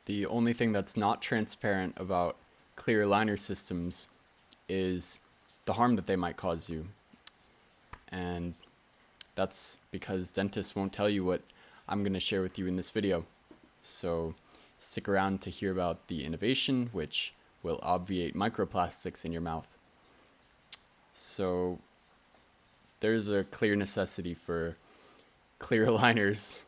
The only thing that's not transparent about clear aligner systems is the harm that they might cause you. And that's because dentists won't tell you what I'm going to share with you in this video. So stick around to hear about the innovation which will obviate microplastics in your mouth. So there's a clear necessity for clear aligners.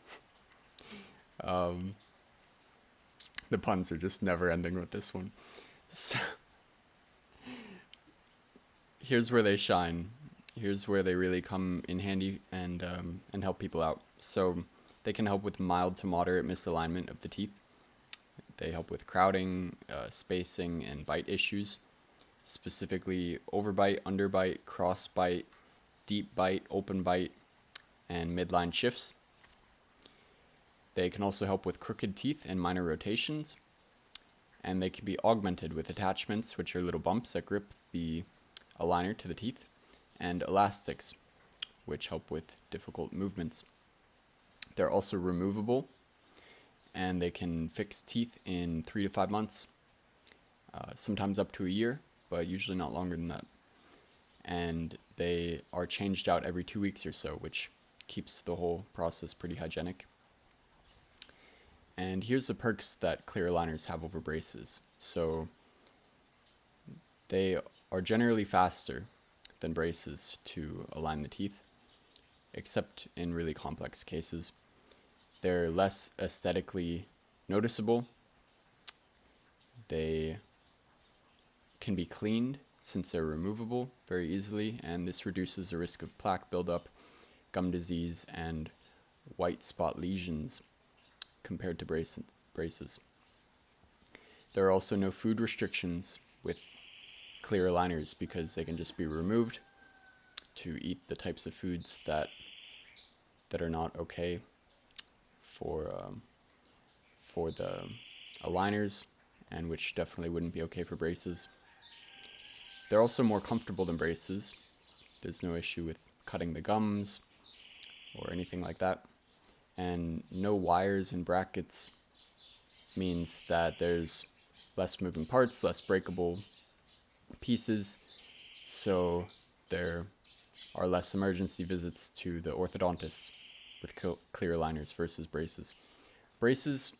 The puns are just never ending with this one. So here's where they shine. Here's where they really come in handy and help people out. So they can help with mild to moderate misalignment of the teeth. They help with crowding, spacing, and bite issues, specifically overbite, underbite, crossbite, deep bite, open bite, and midline shifts. They can also help with crooked teeth and minor rotations, and they can be augmented with attachments, which are little bumps that grip the aligner to the teeth, and elastics, which help with difficult movements. They're also removable, and they can fix teeth in 3 to 5 months, sometimes up to a year, but usually not longer than that. And they are changed out every 2 weeks or so, which keeps the whole process pretty hygienic. And here's the perks that clear aligners have over braces. So they are generally faster than braces to align the teeth, except in really complex cases. They're less aesthetically noticeable. They can be cleaned since they're removable very easily, and this reduces the risk of plaque buildup, gum disease, and white spot lesions compared to braces. There are also no food restrictions with clear aligners because they can just be removed to eat the types of foods that are not okay for the aligners, and which definitely wouldn't be okay for braces. They're also more comfortable than braces. There's no issue with cutting the gums or anything like that. And no wires and brackets means that there's less moving parts, less breakable pieces, so there are less emergency visits to the orthodontist with clear aligners versus braces. Braces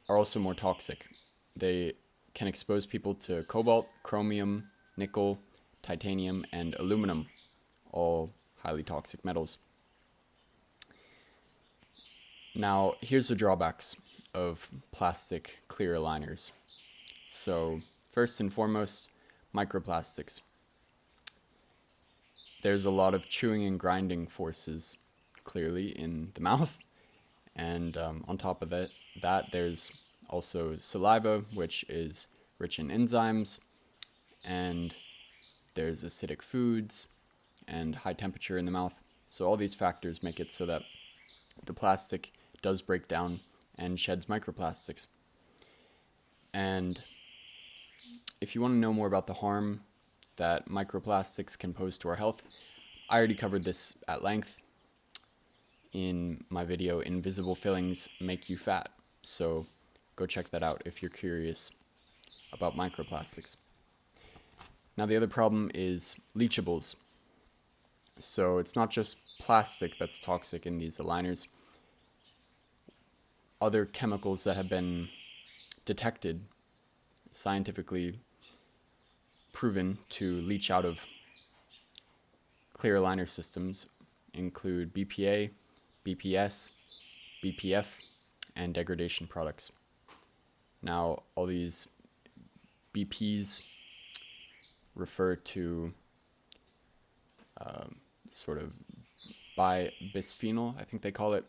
are also more toxic. They can expose people to cobalt, chromium, nickel, titanium, and aluminum, all highly toxic metals. Now, here's the drawbacks of plastic clear aligners. So, first and foremost, microplastics. There's a lot of chewing and grinding forces, clearly, in the mouth. And on top of that, there's also saliva, which is rich in enzymes. And there's acidic foods and high temperature in the mouth. So all these factors make it so that the plastic does break down and sheds microplastics. And if you want to know more about the harm that microplastics can pose to our health, I already covered this at length in my video, Invisible Fillings Make You Fat. So go check that out if you're curious about microplastics. Now the other problem is leachables. So it's not just plastic that's toxic in these aligners. Other chemicals that have been detected, scientifically proven to leach out of clear aligner systems, include BPA, BPS, BPF, and degradation products. Now, all these BPs refer to sort of bisphenol, I think they call it,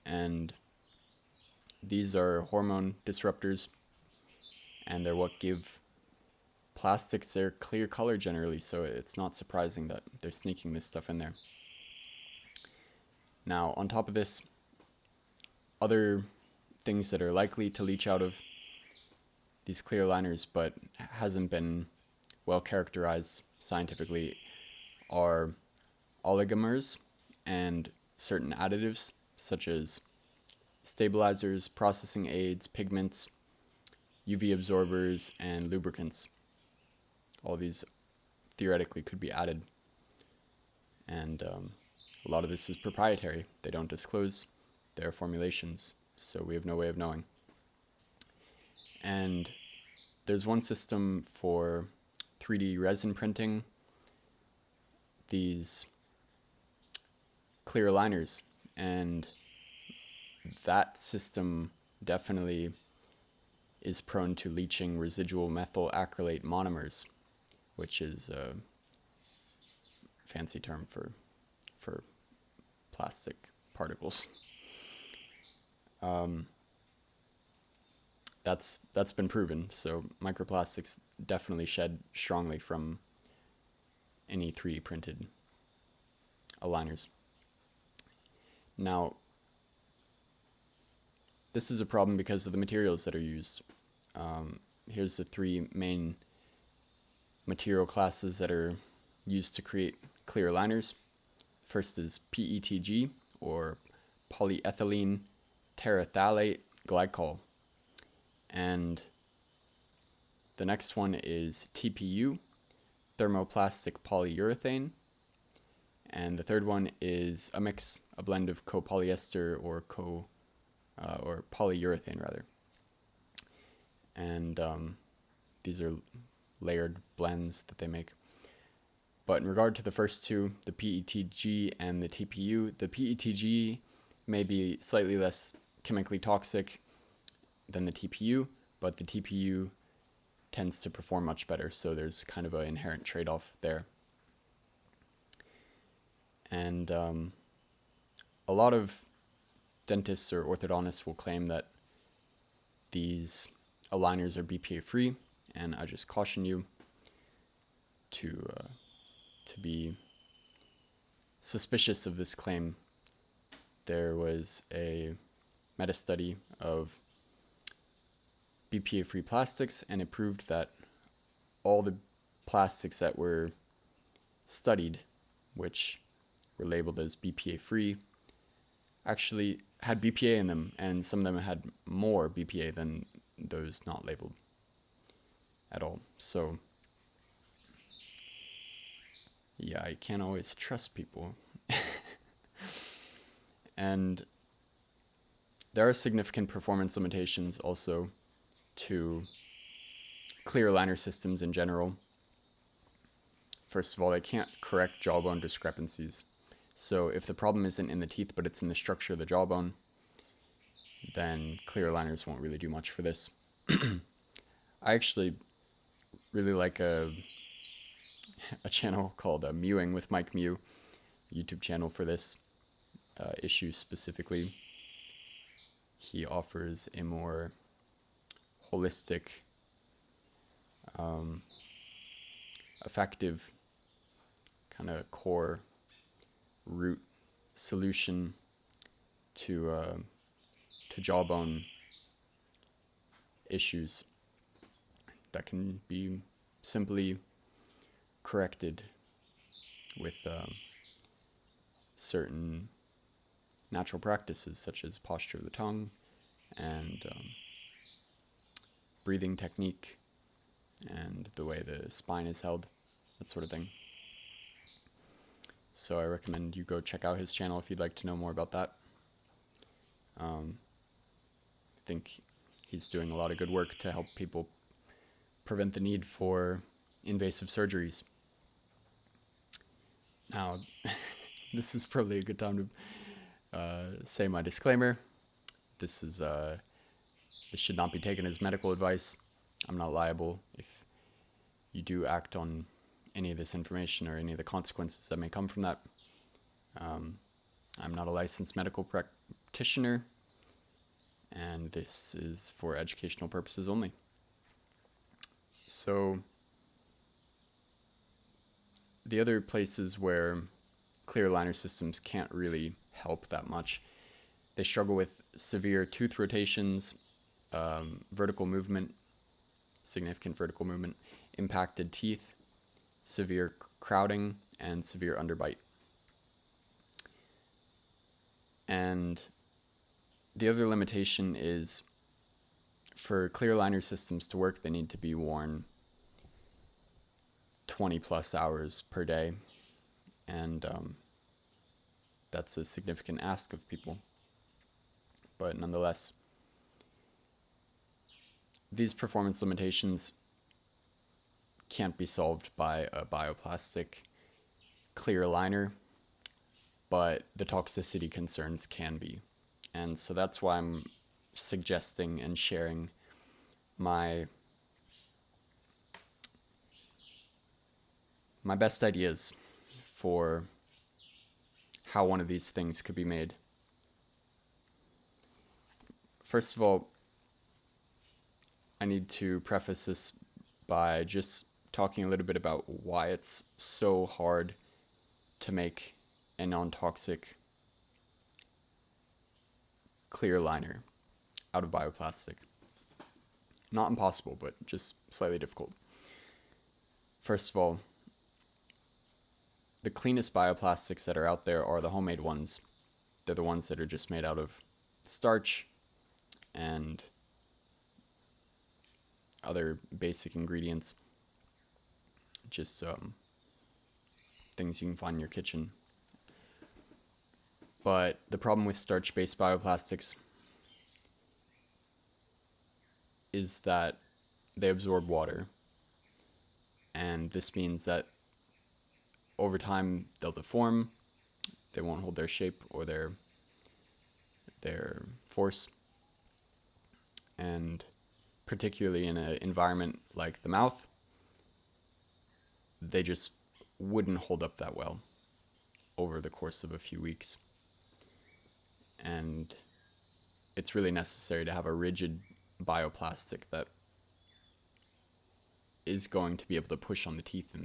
and these are hormone disruptors, and they're what give plastics their clear color generally, so it's not surprising that they're sneaking this stuff in there. Now, on top of this, other things that are likely to leach out of these clear aligners but hasn't been well characterized scientifically are oligomers and certain additives such as stabilizers, processing aids, pigments, UV absorbers, and lubricants. All these theoretically could be added. And a lot of this is proprietary. They don't disclose their formulations, so we have no way of knowing. And there's one system for 3D resin printing these clear aligners, and that system definitely is prone to leaching residual methyl acrylate monomers, which is a fancy term for plastic particles. That's been proven. So microplastics definitely shed strongly from any 3D printed aligners. Now, this is a problem because of the materials that are used. Here's the three main material classes that are used to create clear aligners. First is PETG, or polyethylene terephthalate glycol. And the next one is TPU, thermoplastic polyurethane. And the third one is a mix, a blend of copolyester or polyurethane rather. And these are layered blends that they make. But in regard to the first two, the PETG and the TPU, the PETG may be slightly less chemically toxic than the TPU, but the TPU tends to perform much better, so there's kind of an inherent trade-off there. And a lot of dentists or orthodontists will claim that these aligners are BPA free, and I just caution you to be suspicious of this claim. There was a meta-study of BPA free plastics, and it proved that all the plastics that were studied, which were labeled as BPA free, actually had BPA in them, and some of them had more BPA than those not labeled at all. So yeah, I can't always trust people. And there are significant performance limitations also to clear aligner systems in general. First of all, they can't correct jawbone discrepancies. So if the problem isn't in the teeth, but it's in the structure of the jawbone, then clear aligners won't really do much for this. I actually really like a channel called Mewing with Mike Mew, YouTube channel for this issue specifically. He offers a more holistic, effective kind of core root solution to jawbone issues that can be simply corrected with certain natural practices such as posture of the tongue and breathing technique and the way the spine is held, that sort of thing. So I recommend you go check out his channel if you'd like to know more about that. I think he's doing a lot of good work to help people prevent the need for invasive surgeries. Now, this is probably a good time to say my disclaimer. This should not be taken as medical advice. I'm not liable if you do act on any of this information or any of the consequences that may come from that. I'm not a licensed medical practitioner, and this is for educational purposes only. So the other places where clear aligner systems can't really help that much, they struggle with severe tooth rotations, vertical movement, significant vertical movement, impacted teeth, severe crowding, and severe underbite. And the other limitation is for clear aligner systems to work, they need to be worn 20 plus hours per day, and that's a significant ask of people. But nonetheless, these performance limitations can't be solved by a bioplastic clear aligner, but the toxicity concerns can be. And so that's why I'm suggesting and sharing my best ideas for how one of these things could be made. First of all, I need to preface this by just talking a little bit about why it's so hard to make a non-toxic clear liner out of bioplastic. Not impossible, but just slightly difficult. First of all, the cleanest bioplastics that are out there are the homemade ones. They're the ones that are just made out of starch and other basic ingredients, just things you can find in your kitchen. But the problem with starch-based bioplastics is that they absorb water, and this means that over time they'll deform, they won't hold their shape or their force, and particularly in an environment like the mouth, they just wouldn't hold up that well over the course of a few weeks. And it's really necessary to have a rigid bioplastic that is going to be able to push on the teeth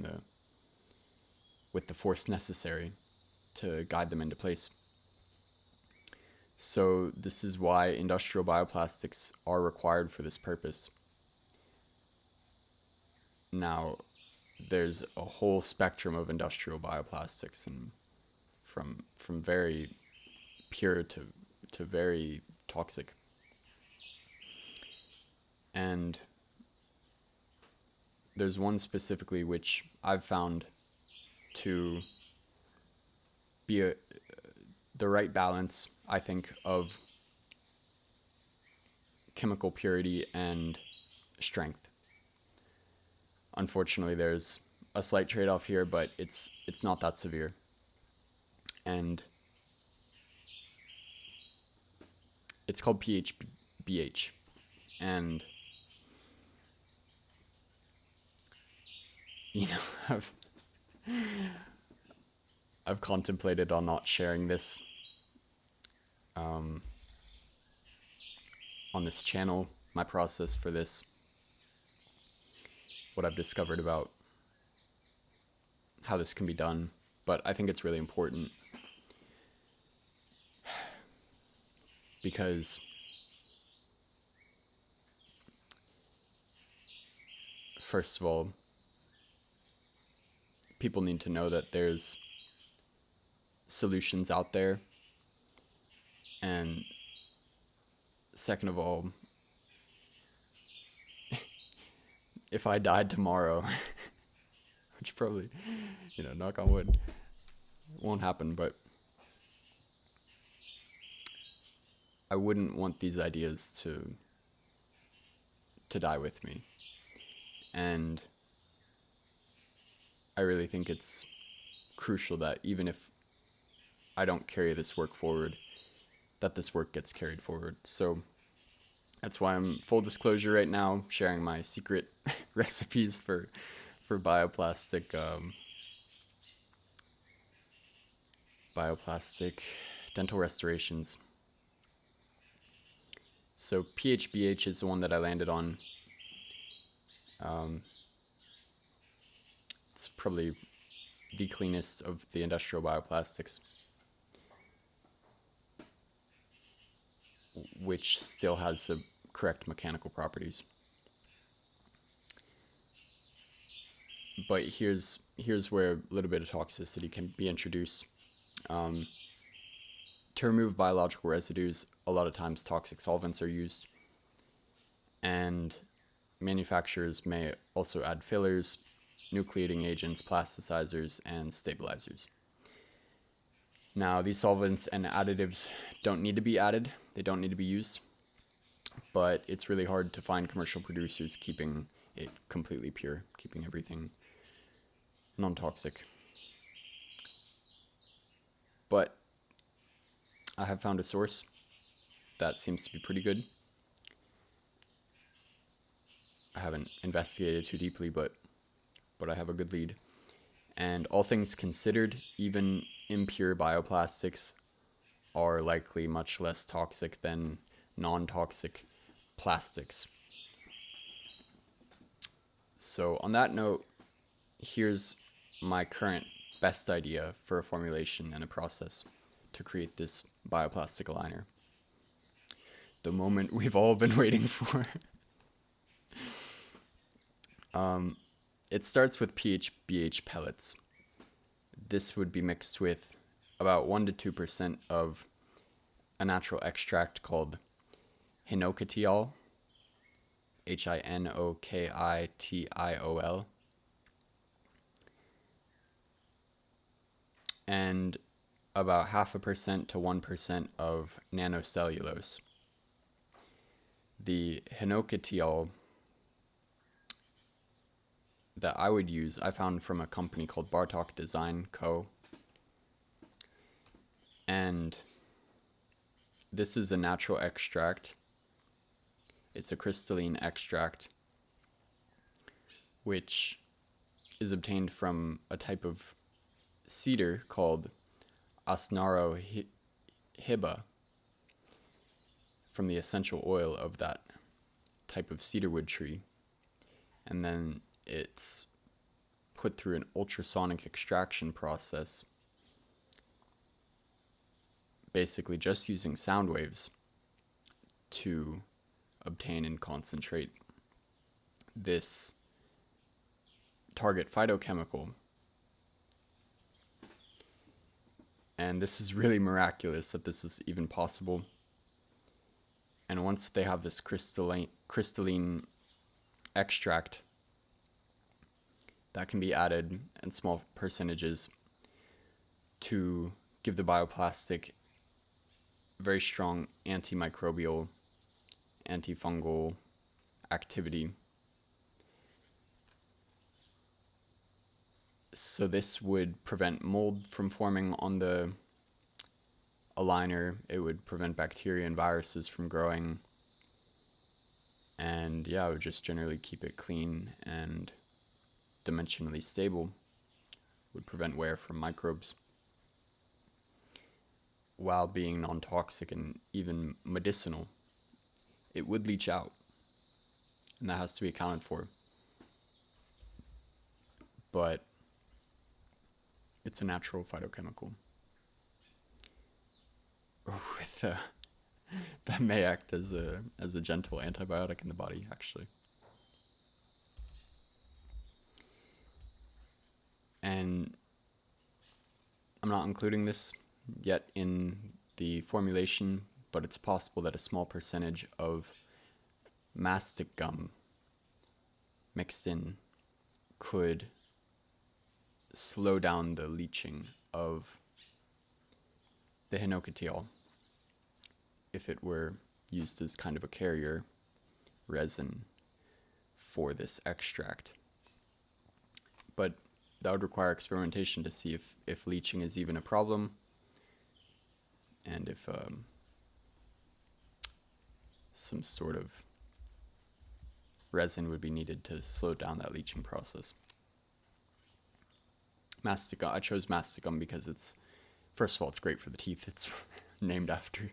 with the force necessary to guide them into place. So this is why industrial bioplastics are required for this purpose. Now, there's a whole spectrum of industrial bioplastics, and from very pure to very toxic. And there's one specifically which I've found to be the right balance, I think, of chemical purity and strength. Unfortunately, there's a slight trade-off here, but it's not that severe. And it's called PHBH. And I've contemplated on not sharing this on this channel, my process for this, what I've discovered about how this can be done, but I think it's really important because first of all, people need to know that there's solutions out there, and second of all, if I died tomorrow, which probably, knock on wood, won't happen, but I wouldn't want these ideas to die with me. And I really think it's crucial that even if I don't carry this work forward, that this work gets carried forward. So that's why I'm, full disclosure right now, sharing my secret recipes for bioplastic dental restorations. So PHBH is the one that I landed on. It's probably the cleanest of the industrial bioplastics, which still has the correct mechanical properties. But here's where a little bit of toxicity can be introduced. To remove biological residues, a lot of times toxic solvents are used, And manufacturers may also add fillers, nucleating agents, plasticizers, and stabilizers. Now, these solvents and additives don't need to be added, they don't need to be used, but it's really hard to find commercial producers keeping it completely pure, keeping everything non-toxic. But I have found a source that seems to be pretty good. I haven't investigated too deeply, but I have a good lead. And all things considered, even impure bioplastics are likely much less toxic than non-toxic plastics. So on that note, here's my current best idea for a formulation and a process to create this bioplastic aligner. The moment we've all been waiting for. It starts with pH-BH pellets. This would be mixed with about 1 to 2% of a natural extract called hinokitiol, Hinokitiol, and about 0.5% to 1% of nanocellulose. The hinokitiol that I would use, I found from a company called Bartok Design Co. And this is a natural extract. It's a crystalline extract, which is obtained from a type of cedar called Asnarohiba, from the essential oil of that type of cedarwood tree. And then it's put through an ultrasonic extraction process, basically just using sound waves to obtain and concentrate this target phytochemical. And this is really miraculous that this is even possible. And once they have this crystalline extract, that can be added in small percentages to give the bioplastic very strong antimicrobial, antifungal activity. So this would prevent mold from forming on the aligner. It would prevent bacteria and viruses from growing. And yeah, it would just generally keep it clean and dimensionally stable. Would prevent wear from microbes, while being non-toxic and even medicinal. It would leach out, and that has to be accounted for. But it's a natural phytochemical that may act as a gentle antibiotic in the body, actually. And I'm not including this yet in the formulation, but it's possible that a small percentage of mastic gum mixed in could slow down the leaching of the hinokitiol if it were used as kind of a carrier resin for this extract. But that would require experimentation to see if leaching is even a problem, and if some sort of resin would be needed to slow down that leaching process. Mastic gum, I chose mastic gum because it's, first of all, it's great for the teeth. It's named after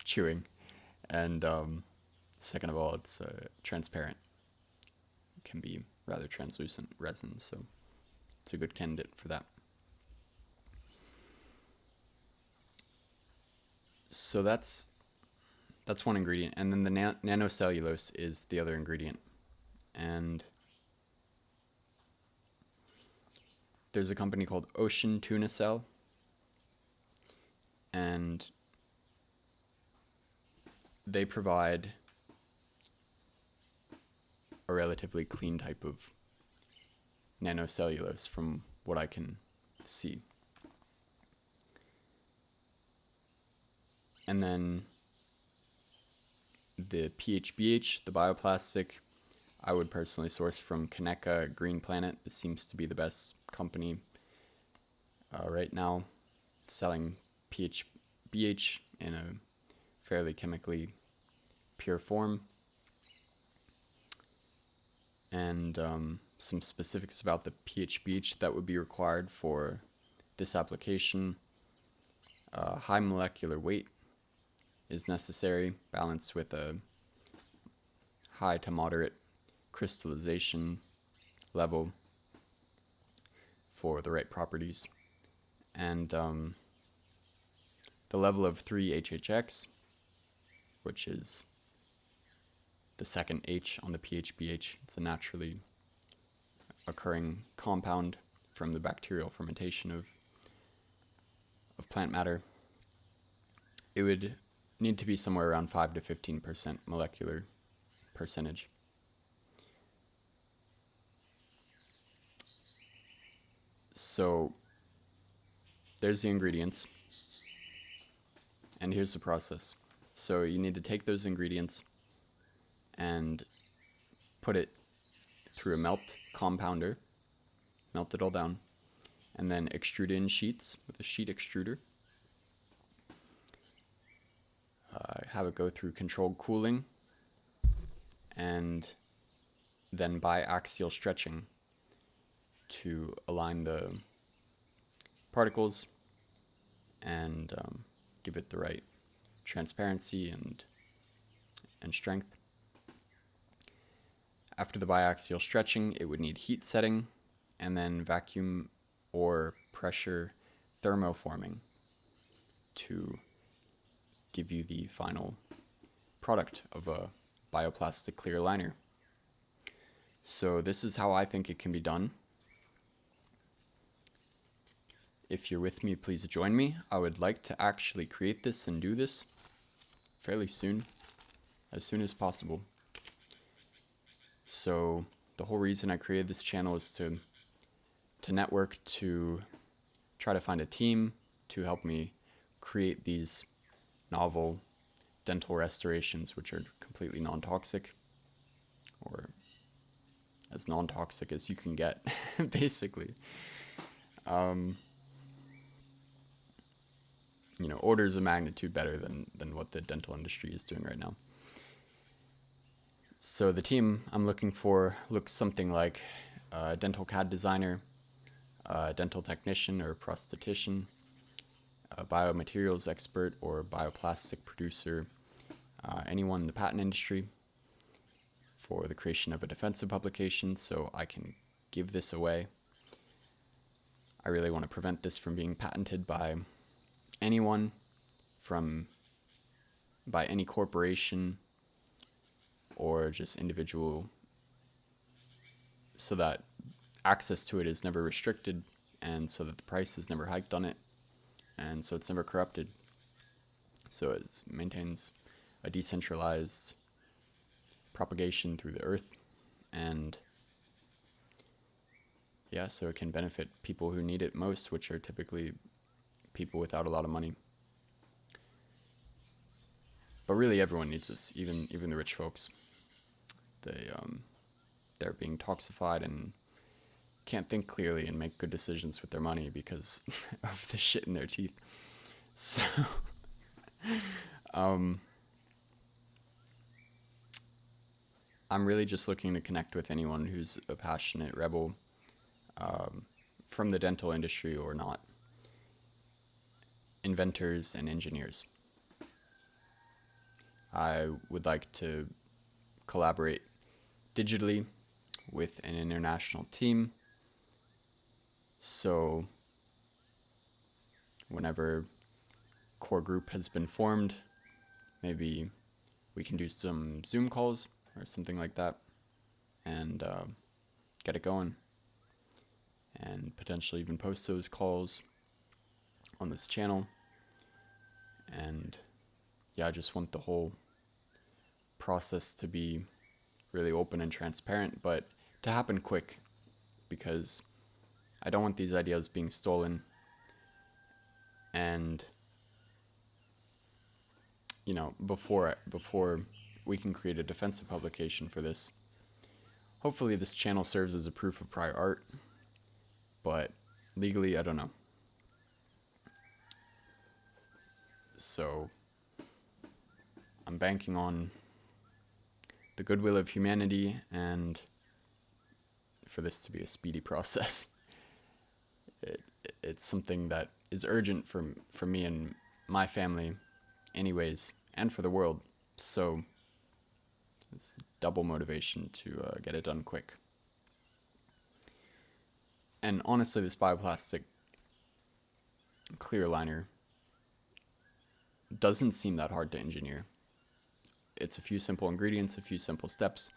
chewing. And second of all, it's transparent. It can be rather translucent resin, so it's a good candidate for that. So that's one ingredient, and then the nanocellulose is the other ingredient. And there's a company called Ocean Tuna Cell, and they provide relatively clean type of nanocellulose from what I can see. And then the PHBH, the bioplastic, I would personally source from Kaneka Green Planet. This seems to be the best company right now, selling PHBH in a fairly chemically pure form. And some specifics about the PHBH that would be required for this application. High molecular weight is necessary, balanced with a high to moderate crystallization level for the right properties. And the level of 3-HHX, which is the second H on the PHBH. It's a naturally occurring compound from the bacterial fermentation of plant matter. It would need to be somewhere around 5 to 15% molecular percentage. So there's the ingredients, and here's the process. So you need to take those ingredients and put it through a melt compounder, melt it all down, and then extrude in sheets with a sheet extruder. Have it go through controlled cooling, and then biaxial stretching to align the particles and give it the right transparency and strength. After the biaxial stretching, it would need heat setting and then vacuum or pressure thermoforming to give you the final product of a bioplastic clear aligner. So this is how I think it can be done. If you're with me, please join me. I would like to actually create this and do this fairly soon, as soon as possible. So the whole reason I created this channel is to network, to try to find a team to help me create these novel dental restorations, which are completely non-toxic, or as non-toxic as you can get, basically. Orders of magnitude better than what the dental industry is doing right now. So the team I'm looking for looks something like a dental CAD designer, a dental technician or prosthetician, a biomaterials expert or bioplastic producer, anyone in the patent industry for the creation of a defensive publication so I can give this away. I really want to prevent this from being patented by anyone, by any corporation or just individual, so that access to it is never restricted and so that the price is never hiked on it and so it's never corrupted. So it maintains a decentralized propagation through the earth, and so it can benefit people who need it most, which are typically people without a lot of money. But really everyone needs this, even the rich folks. They're being toxified and can't think clearly and make good decisions with their money because of the shit in their teeth. So I'm really just looking to connect with anyone who's a passionate rebel, from the dental industry or not. Inventors and engineers. I would like to collaborate digitally with an international team. So whenever core group has been formed, maybe we can do some Zoom calls or something like that and get it going, and potentially even post those calls on this channel. And I just want the whole process to be really open and transparent, but to happen quick, because I don't want these ideas being stolen and, you know, before we can create a defensive publication for this. Hopefully this channel serves as a proof of prior art, but legally I don't know. So I'm banking on the goodwill of humanity and for this to be a speedy process. It's something that is urgent for me and my family anyways, and for the world. So it's double motivation to get it done quick. And honestly, this bioplastic clear aligner doesn't seem that hard to engineer. It's a few simple ingredients, a few simple steps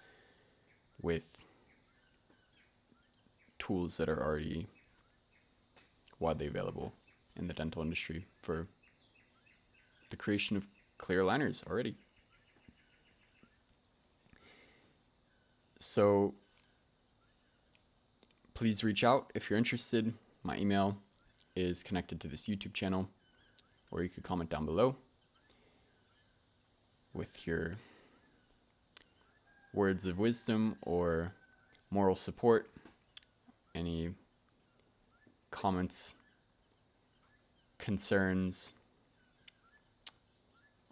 with tools that are already widely available in the dental industry for the creation of clear aligners already. So please reach out if you're interested. My email is connected to this YouTube channel, or you could comment down below with your words of wisdom or moral support, any comments, concerns,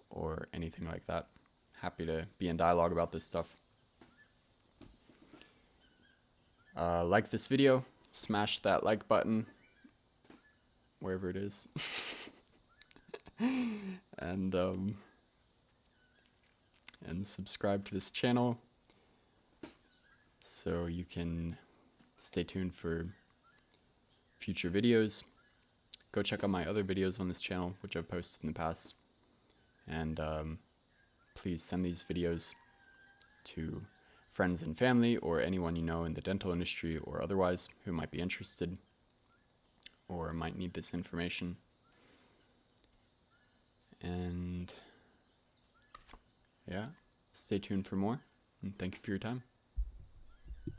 or anything like that. Happy to be in dialogue about this stuff. Like this video, smash that like button, wherever it is. And subscribe to this channel so you can stay tuned for future videos. Go check out my other videos on this channel, which I've posted in the past. And please send these videos to friends and family or anyone you know in the dental industry or otherwise who might be interested or might need this information. And yeah, stay tuned for more, and thank you for your time.